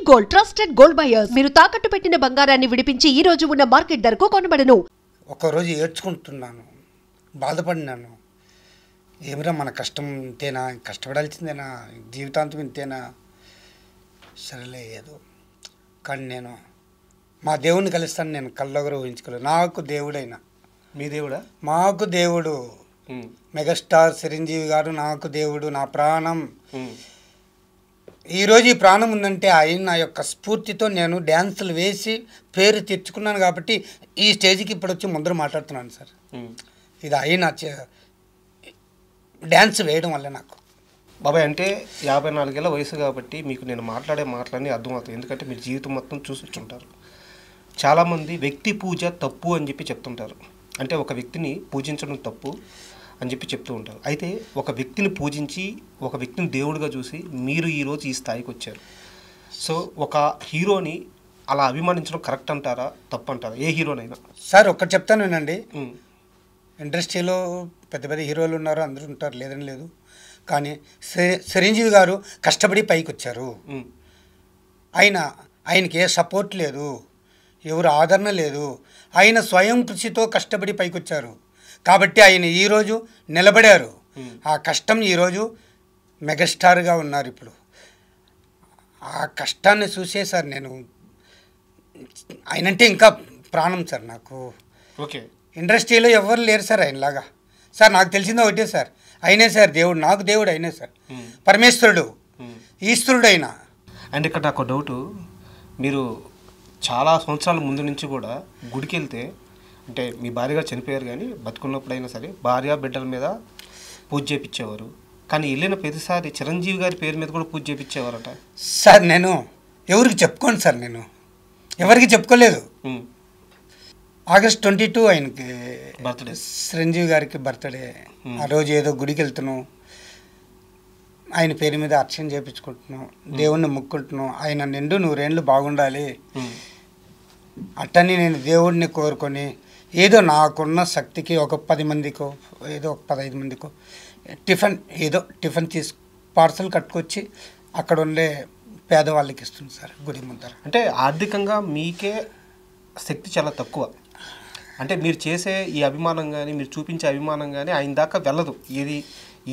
Gold trusted gold buyers. మీరు తాకట్టు పెట్టిన బంగారాన్ని విడిపించి ఈ రోజు ఉన్న మార్కెట్ ధరకు కొనబడను. ఒక్కరోజు ఏడ్చుకుంటున్నాను, బాధపడినాను. ఏమిరా మన కష్టం ఇంతేనా, కష్టపడాల్సిందేనా, జీవితాంతం ఇంతేనా, సరేలే ఏదో. కానీ నేను మా దేవుడిని కలుస్తాను, నేను కల్లోగర ఊహించుకోలేదు. నాకు దేవుడైనా మీ దేవుడా? మాకు దేవుడు మెగాస్టార్ చిరంజీవి గారు నాకు దేవుడు, నా ప్రాణం. ఈరోజు ఈ ప్రాణం ఉందంటే ఆయన నా యొక్క స్ఫూర్తితో నేను డ్యాన్సులు వేసి పేరు తెచ్చుకున్నాను కాబట్టి ఈ స్టేజ్కి ఇప్పుడు వచ్చి ముందర మాట్లాడుతున్నాను సార్. ఇది ఆయన డ్యాన్స్ వేయడం వల్ల నాకు. బాబాయ్ అంటే 54 ఏళ్ళ వయసు కాబట్టి మీకు నేను మాట్లాడే మాటలన్నీ అర్థమవుతాయి. ఎందుకంటే మీరు జీవితం మొత్తం చూసి వచ్చుంటారు. చాలామంది వ్యక్తి పూజ తప్పు అని చెప్పి చెప్తుంటారు. అంటే ఒక వ్యక్తిని పూజించడం తప్పు అని చెప్పి చెప్తూ ఉంటారు. అయితే ఒక వ్యక్తిని పూజించి ఒక వ్యక్తిని దేవుడిగా చూసి మీరు ఈరోజు ఈ స్థాయికి వచ్చారు. సో ఒక హీరోని అలా అభిమానించడం కరెక్ట్ అంటారా, తప్పు అంటారా? ఏ హీరోనైనా సార్ ఒక్కటి చెప్తాను వినండి. ఇండస్ట్రీలో పెద్ద పెద్ద హీరోలు ఉన్నారు, అందరూ ఉంటారు, లేదని లేదు. కానీ చిరంజీవి గారు కష్టపడి పైకి వచ్చారు. ఆయనకి ఏ సపోర్ట్ లేదు, ఎవరు ఆదరణ లేదు. ఆయన స్వయం కృషితో కష్టపడి పైకి వచ్చారు కాబట్టి ఆయన ఈరోజు నిలబడారు. ఆ కష్టం ఈరోజు మెగాస్టార్గా ఉన్నారు. ఇప్పుడు ఆ కష్టాన్ని చూసే సార్ నేను, ఆయనంటే ఇంకా ప్రాణం సార్ నాకు. ఓకే, ఇండస్ట్రీలో ఎవరు లేరు సార్ ఆయనలాగా. సార్ నాకు తెలిసిందో ఒకటే సార్, అయినే సార్ దేవుడు, నాకు దేవుడు అయినే సార్, పరమేశ్వరుడు, ఈశ్వరుడు అయినా. అండ్ ఇక్కడ నాకు డౌటు, మీరు చాలా సంవత్సరాల ముందు నుంచి కూడా గుడికి వెళ్తే, అంటే మీ భార్యగా చనిపోయారు కానీ బతుకున్నప్పుడైనా సరే భార్య బిడ్డల మీద పూజ చేయించేవారు. కానీ వెళ్ళిన ప్రతిసారి చిరంజీవి గారి పేరు మీద కూడా పూజ చేయించేవారట. సార్ నేను ఎవరికి చెప్పుకోండి సార్, నేను ఎవరికి చెప్పుకోలేదు. August 22 ఆయనకి బర్త్డే, చిరంజీవి గారికి బర్త్డే. ఆ రోజు ఏదో గుడికి వెళ్తున్నాం, ఆయన పేరు మీద అర్చన చేయించుకుంటున్నాం, దేవుణ్ణి ముక్కుంటున్నాం, ఆయన నిండు 100 ఏళ్ళు బాగుండాలి అట్టని నేను దేవుడిని కోరుకొని ఏదో నాకున్న శక్తికి ఒక 10 మందికో ఏదో ఒక 15 మందికో టిఫిన్ పార్సల్ కట్టుకొచ్చి అక్కడ ఉండే పేదవాళ్ళకి ఇస్తుంది సార్ గుడి ముందర. అంటే ఆర్థికంగా మీకే శక్తి చాలా తక్కువ. అంటే మీరు చేసే ఈ అభిమానం కానీ మీరు చూపించే అభిమానం కానీ ఆయన దాకా వెళ్ళదు.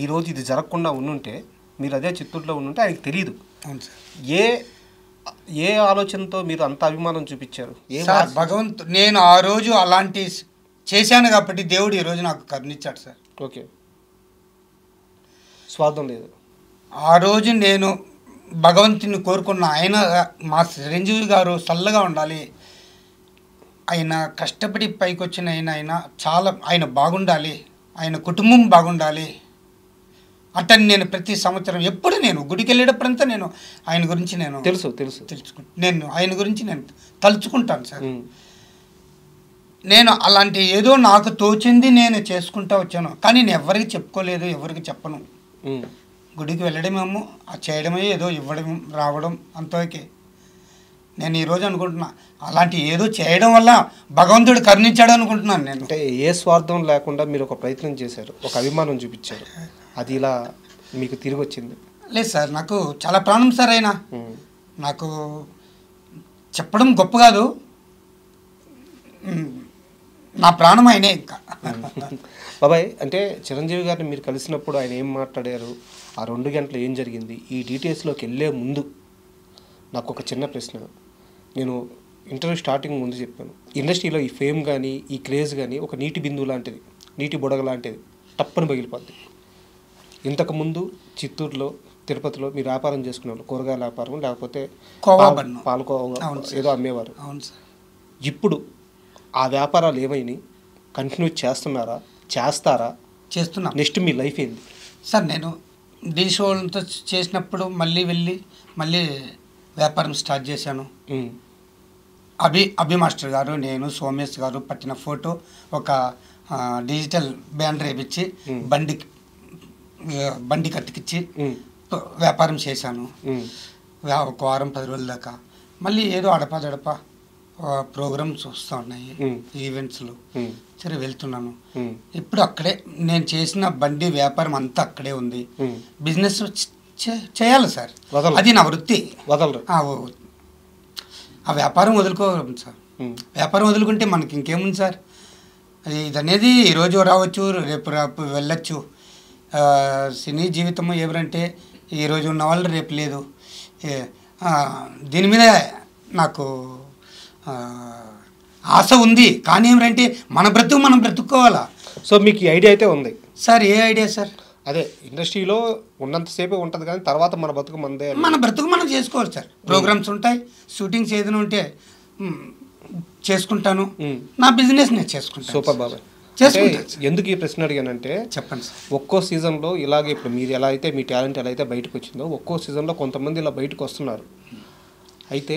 ఈరోజు ఇది జరగకుండా ఉండుంటే, మీరు అదే చిత్తూరులో ఉండుంటే ఆయనకి తెలియదు. అవును సార్. ఏ ఆలోచనతో మీరు అంత అభిమానం చూపించారు? సార్ భగవంతుడు, నేను ఆ రోజు అలాంటి చేశాను కాబట్టి దేవుడు ఈరోజు నాకు కరుణించాడు సార్. ఓకే, స్వార్థం లేదు. ఆ రోజు నేను భగవంతుని కోరుకున్న ఆయన, మా చిరంజీవి గారు చల్లగా ఉండాలి, ఆయన కష్టపడి పైకి వచ్చిన ఆయన చాలా ఆయన బాగుండాలి, ఆయన కుటుంబం బాగుండాలి అట్టని నేను ప్రతి సంవత్సరం ఎప్పుడు నేను గుడికి వెళ్ళేటప్పుడంతా నేను ఆయన గురించి నేను నేను ఆయన గురించి నేను తలుచుకుంటాను సార్. నేను అలాంటి ఏదో నాకు తోచింది నేను చేసుకుంటా వచ్చాను. కానీ నేను ఎవరికి చెప్పుకోలేదు, ఎవరికి చెప్పను. గుడికి వెళ్ళడమేమో చేయడమే, ఏదో ఇవ్వడం రావడం అంతవరకే. నేను ఈరోజు అనుకుంటున్నా అలాంటి ఏదో చేయడం వల్ల భగవంతుడు కరుణించాడు అనుకుంటున్నాను నేను. అంటే ఏ స్వార్థం లేకుండా మీరు ఒక ప్రయత్నం చేశారు, ఒక అభిమానం చూపించారు, అది ఇలా మీకు తిరిగి వచ్చింది. లేదు సార్, నాకు చాలా ప్రాణం సార్ అయినా. నాకు చెప్పడం గొప్ప కాదు, నా ప్రాణం ఆయనే. ఇంకా బాబాయ్ అంటే చిరంజీవి గారిని మీరు కలిసినప్పుడు ఆయన ఏం మాట్లాడారు, ఆ 2 గంటలు ఏం జరిగింది, ఈ డీటెయిల్స్లోకి వెళ్ళే ముందు నాకు ఒక చిన్న ప్రశ్న. నేను ఇంటర్వ్యూ స్టార్టింగ్ ముందు చెప్పాను, ఇండస్ట్రీలో ఈ ఫేమ్ కానీ ఈ క్రేజ్ కానీ ఒక నీటి బిందువు లాంటిది, నీటి బుడగ లాంటిది, టప్పని పగిలిపోద్ది. ఇంతకుముందు చిత్తూరులో, తిరుపతిలో మీరు వ్యాపారం చేసుకునేవాళ్ళు, కూరగాయల వ్యాపారం, లేకపోతే పాలకోవా ఏదో అమ్మేవారు. ఇప్పుడు ఆ వ్యాపారాలు ఏమైనాయి, కంటిన్యూ చేస్తున్నారా, చేస్తారా? నెక్స్ట్ మీ లైఫ్ ఏంది సార్? నేను డీ షోలతో చేసినప్పుడు మళ్ళీ వ్యాపారం స్టార్ట్ చేశాను. అభి మాస్టర్ గారు, నేను, సోమేష్ గారు పట్టిన ఫోటో ఒక డిజిటల్ బ్యానర్ వేయించి బండి కట్టికిచ్చి వ్యాపారం చేశాను. ఒక వారం 10 రోజుల దాకా. మళ్ళీ ఏదో అడపా ప్రోగ్రామ్స్ వస్తూ ఉన్నాయి, ఈవెంట్స్లో. సరే వెళ్తున్నాను. ఇప్పుడు అక్కడే నేను చేసిన బండి వ్యాపారం అంతా అక్కడే ఉంది. బిజినెస్ చేయాలి సార్, అది నా వృత్తి. ఆ వ్యాపారం వదులుకోగలం సార్. వ్యాపారం వదులుకుంటే మనకి ఇంకేముంది సార్. ఇది అనేది ఈరోజు రావచ్చు, రేపు వెళ్ళచ్చు. సినీ జీవితం ఎవరంటే ఈరోజు ఉన్న వాళ్ళు రేపు లేదు. దీని మీద నాకు ఆశ ఉంది. కానీ ఏమిటంటే మన బ్రతుకు మనం బ్రతుక్కోవాలా. సో మీకు ఈ ఐడియా అయితే ఉంది సార్. ఏ ఐడియా సార్? అదే ఇండస్ట్రీలో ఉన్నంతసేపే ఉంటుంది కానీ తర్వాత మన బతుకు మనదే, మన బ్రతుకు మనం చేసుకోవాలి సార్. ప్రోగ్రామ్స్ ఉంటాయి, షూటింగ్స్ ఏదైనా ఉంటే చేసుకుంటాను. నా బిజినెస్ నేను చేసుకుంటాను. సూపర్ బాబాయ్. ఎందుకు ఈ ప్రశ్న అడిగానంటే, చెప్పండి సార్. ఒక్కో సీజన్లో ఇలాగే ఇప్పుడు మీరు ఎలా అయితే మీ టాలెంట్ ఎలా అయితే బయటకు వచ్చిందో, ఒక్కో సీజన్లో కొంతమంది ఇలా బయటకు వస్తున్నారు. అయితే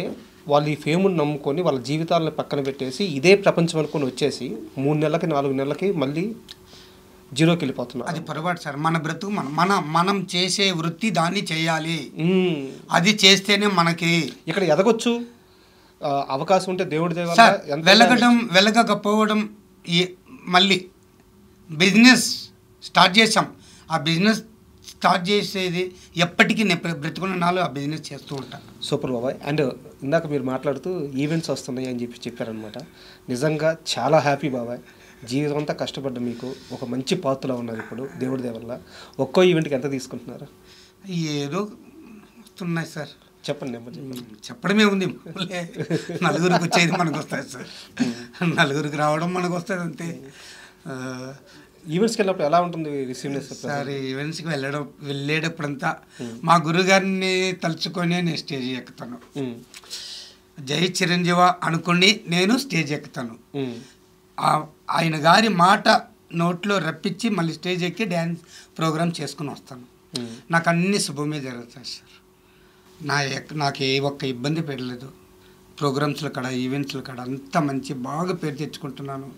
వాళ్ళు ఈ ఫేమ్ని నమ్ముకొని వాళ్ళ జీవితాలను పక్కన పెట్టేసి ఇదే ప్రపంచం అనుకొని వచ్చేసి 3 నెలలకి 4 నెలలకి మళ్ళీ జీరోకి వెళ్ళిపోతున్నారు. అది పొరపాటు సార్. మన బ్రతుకు మనం చేసే వృత్తి దాన్ని చేయాలి. అది చేస్తేనే మనకి ఇక్కడ ఎదగొచ్చు. అవకాశం ఉంటే దేవుడి వెళ్ళకపోవడం. మళ్ళీ బిజినెస్ స్టార్ట్ చేసాం. ఆ బిజినెస్ స్టార్ట్ చేసేది ఎప్పటికీ నేను బ్రతుకున్న నాలో ఆ బిజినెస్ చేస్తూ ఉంటాను. సూపర్ బాబాయ్. అండ్ ఇందాక మీరు మాట్లాడుతూ ఈవెంట్స్ వస్తున్నాయి అని చెప్పారనమాట. నిజంగా చాలా హ్యాపీ బాబాయ్. జీవితం అంతా కష్టపడ్డ మీకు ఒక మంచి పాత్రలో ఉన్నారు ఇప్పుడు దేవుడి దేవల్ల. ఒక్కో ఈవెంట్కి ఎంత తీసుకుంటున్నారు? ఏదో వస్తున్నాయి సార్. చెప్పండి. చెప్పడమే ఉంది. నలుగురికి వచ్చేది మనకు వస్తుంది సార్. నలుగురికి రావడం మనకు వస్తుంది అంతే. ఈవెంట్స్కి వెళ్ళినప్పుడు ఎలా ఉంటుంది రిసీవ్నెస్ సార్? ఈవెంట్స్కి వెళ్ళేటప్పుడంతా మా గురుగారిని తలుచుకొని నేను స్టేజ్ ఎక్కుతాను. జై చిరంజీవ అనుకుని నేను స్టేజ్ ఎక్కుతాను. ఆయన గారి మాట నోట్లో రప్పించి మళ్ళీ స్టేజ్ ఎక్కి డ్యాన్స్ ప్రోగ్రామ్ చేసుకుని వస్తాను. నాకు అన్ని శుభమే జరుగుతాయి సార్. నాకు ఏ ఒక్క ఇబ్బంది పెట్టలేదు. ప్రోగ్రామ్స్లో కాడ, ఈవెంట్స్లో కాడ అంత మంచి బాగా పేరు తెచ్చుకుంటున్నాను.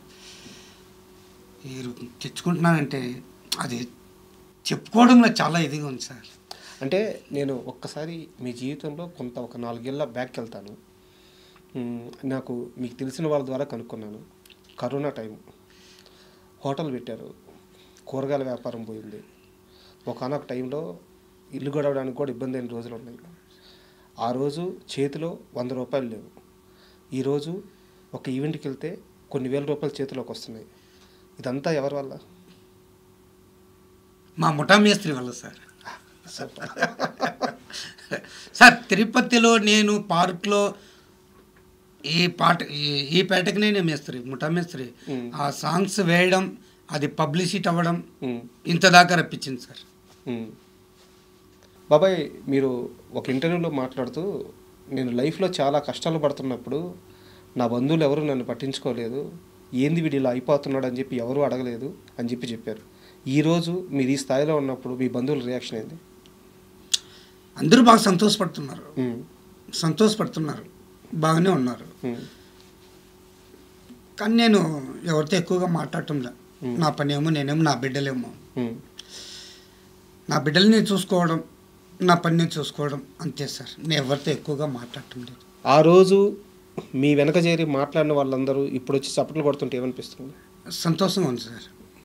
తెచ్చుకుంటున్నానంటే అది చెప్పుకోవడంలో చాలా ఇదిగా ఉంది సార్. అంటే నేను ఒక్కసారి మీ జీవితంలో ఒక 4 ఏళ్ళ బ్యాక్కి వెళ్తాను. నాకు మీకు తెలిసిన వాళ్ళ ద్వారా కనుక్కున్నాను. కరోనా టైం హోటల్ పెట్టారు, కూరగాయల వ్యాపారం పోయింది. ఒకనొక టైంలో ఇల్లు గడవడానికి కూడా ఇబ్బంది అయిన రోజులు ఉన్నాయి. ఆ రోజు చేతిలో 100 రూపాయలు లేవు. ఈరోజు ఒక ఈవెంట్కి వెళ్తే కొన్ని వేల రూపాయలు చేతిలోకి వస్తున్నాయి. ఇదంతా ఎవరి వల్ల? మా ముఠా మేస్త్రి వల్ల సార్. సార్ తిరుపతిలో నేను పార్క్లో ఈ పేటకి నేను మేస్త్రి, ముఠా మేస్త్రి. ఆ సాంగ్స్ వేయడం, అది పబ్లిసిటీ అవ్వడం ఇంత దాకా రప్పించింది సార్. బాబాయ్, మీరు ఒక ఇంటర్వ్యూలో మాట్లాడుతూ నేను లైఫ్లో చాలా కష్టాలు పడుతున్నప్పుడు నా బంధువులు ఎవరు నన్ను పట్టించుకోలేదు, ఏంది వీడు ఇలా అయిపోతున్నాడు అని చెప్పి ఎవరు అడగలేదు అని చెప్పారు. ఈరోజు మీరు ఈ స్థాయిలో ఉన్నప్పుడు మీ బంధువుల రియాక్షన్ ఏంది? అందరూ బాగా సంతోషపడుతున్నారు, బాగానే ఉన్నారు. కానీ నేను ఎవరితో ఎక్కువగా మాట్లాడటంలే. నా పని ఏమో, నేనేమో, నా బిడ్డలేమో. నా బిడ్డల్ని చూసుకోవడం, నా పని చూసుకోవడం అంతే సార్. నేను ఎవరితో ఎక్కువగా మాట్లాడటం లేదు. ఆ రోజు మీ వెనక చేరి మాట్లాడిన వాళ్ళందరూ ఇప్పుడు వచ్చి చప్పట్లు కొడుతుంటే ఏమనిపిస్తుంది? సంతోషంగా ఉంది సార్.